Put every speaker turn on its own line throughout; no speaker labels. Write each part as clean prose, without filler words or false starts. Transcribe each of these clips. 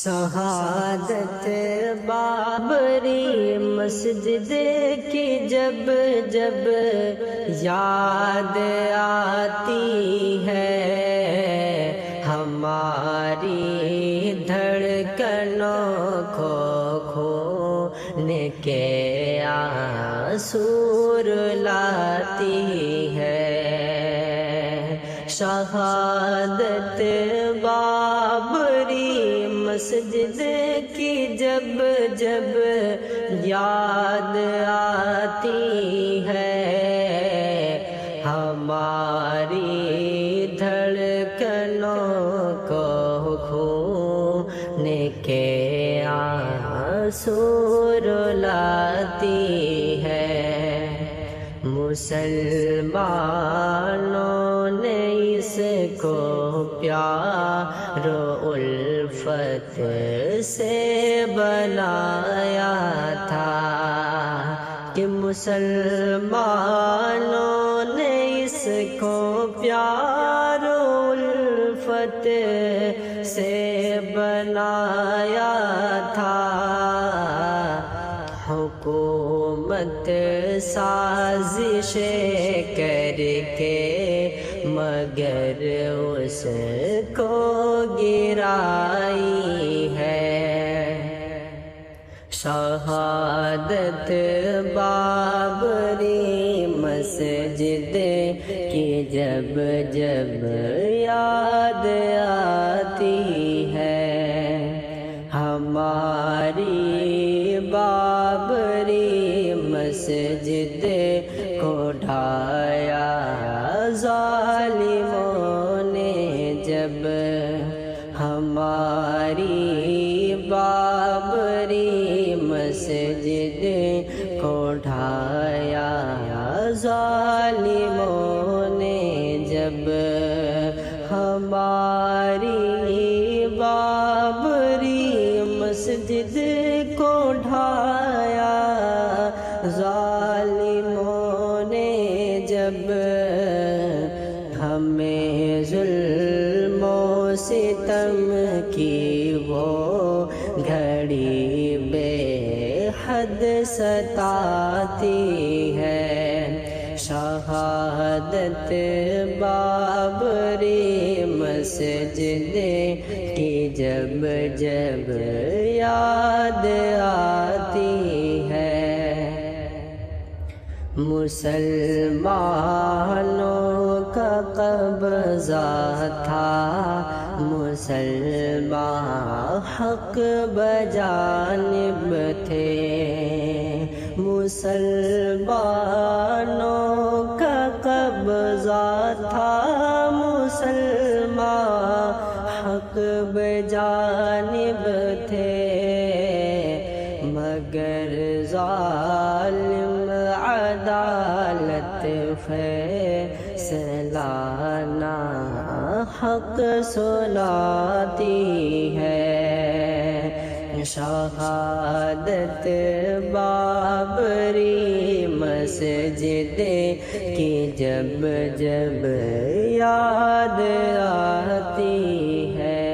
شہادت بابری مسجد کی جب جب یاد آتی ہے، ہماری دھڑکنوں کو خون کے آنسو رلاتی ہے۔ شہادت بابری مسجد کی جب جب یاد آتی ہے، ہماری دھڑکنوں کو خون کے آنسو رلاتی ہے۔ مسلمانوں نے اس کو پیار و الفت سے بنایا تھا، کہ مسلمانوں نے اس کو پیار و الفت سے بنایا تھا۔ حکومت سازشیں کر کے مگر اس کو گرائی ہے۔ شہادت بابری مسجد کی جب جب یاد آتی ہے، ہماری بابری مسجد کو ڈھایا ظالموں نے جب، ہماری بابری مسجد کو ڈھایا ظالموں نے جب، ہماری بابری مسجد کو ڈھایا ظالموں نے جب، ہمیں ظلم و ستم کی وہ گھڑی بے حد ستاتی ہے۔ شہادت بابری مسجد کی جب جب یاد آتی ہے، مسلمانوں کا قبضہ تھا، مسلمان حق بجانب تھے۔ مسلمانوں کا قبضہ تھا، مسلمان حق بجانب تھے، مگر ظالم عدالت فیصلہ نہ حق سناتی ہے۔ شہادت بابری مسجد کی جب جب یاد آتی ہے،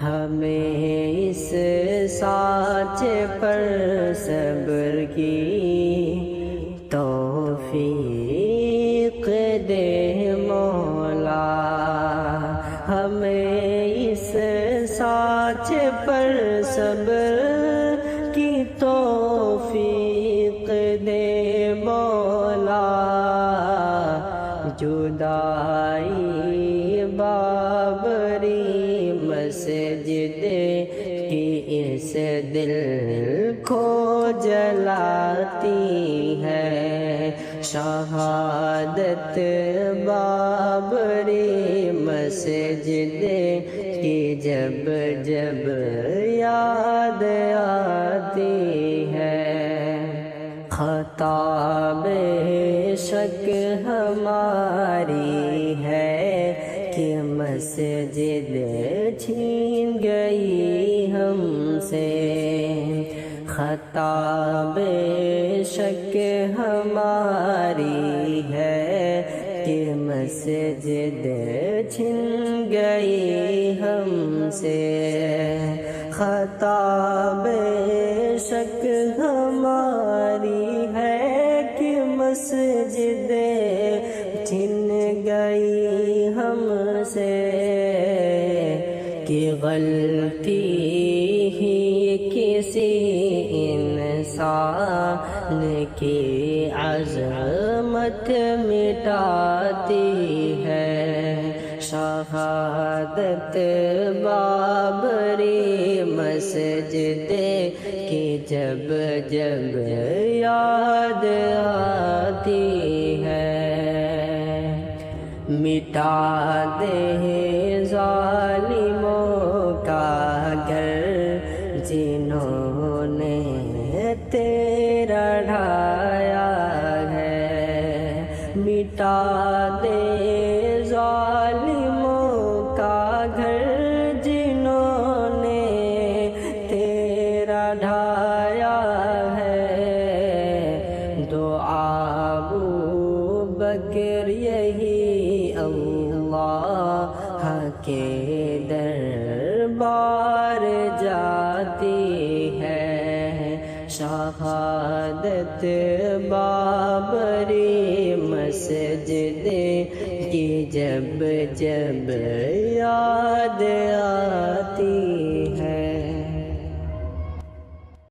ہمیں اس سانچ پر صبر کی توفیق دے مولا، ہمیں اس سانچ پر صبر کی توفیق دے مولا۔ جدائی بابری مسجد کی اس دل کو جلاتی ہے۔ شہادت بابری مسجد کی جب جب یاد آتی ہے، خطا بے شک ہماری ہے کہ مسجد چھین گئی ہم سے، خطا بے شک ہماری ہے کہ مسجد چھن گئی ہم سے۔ خطا بے شک ہماری ہے کہ مسجد چھن گئی ہم سے، کہ غلطی ہی کسی انسان کی عظمت مٹاتی ہے۔ شہادت بابری مسجد کی جب جب یاد آتی ہے، مٹا دے ظالموں کا گھر جنہوں نے تیرا ڈھایا ہے، مٹا دے ظالموں کا گھر جنہوں نے تیرا ڈھایا ہے۔ دعا ابو بکر یہی اللہ کے دربار جاتی ہے، شہادت بابری مسجد کی جب جب یاد آتی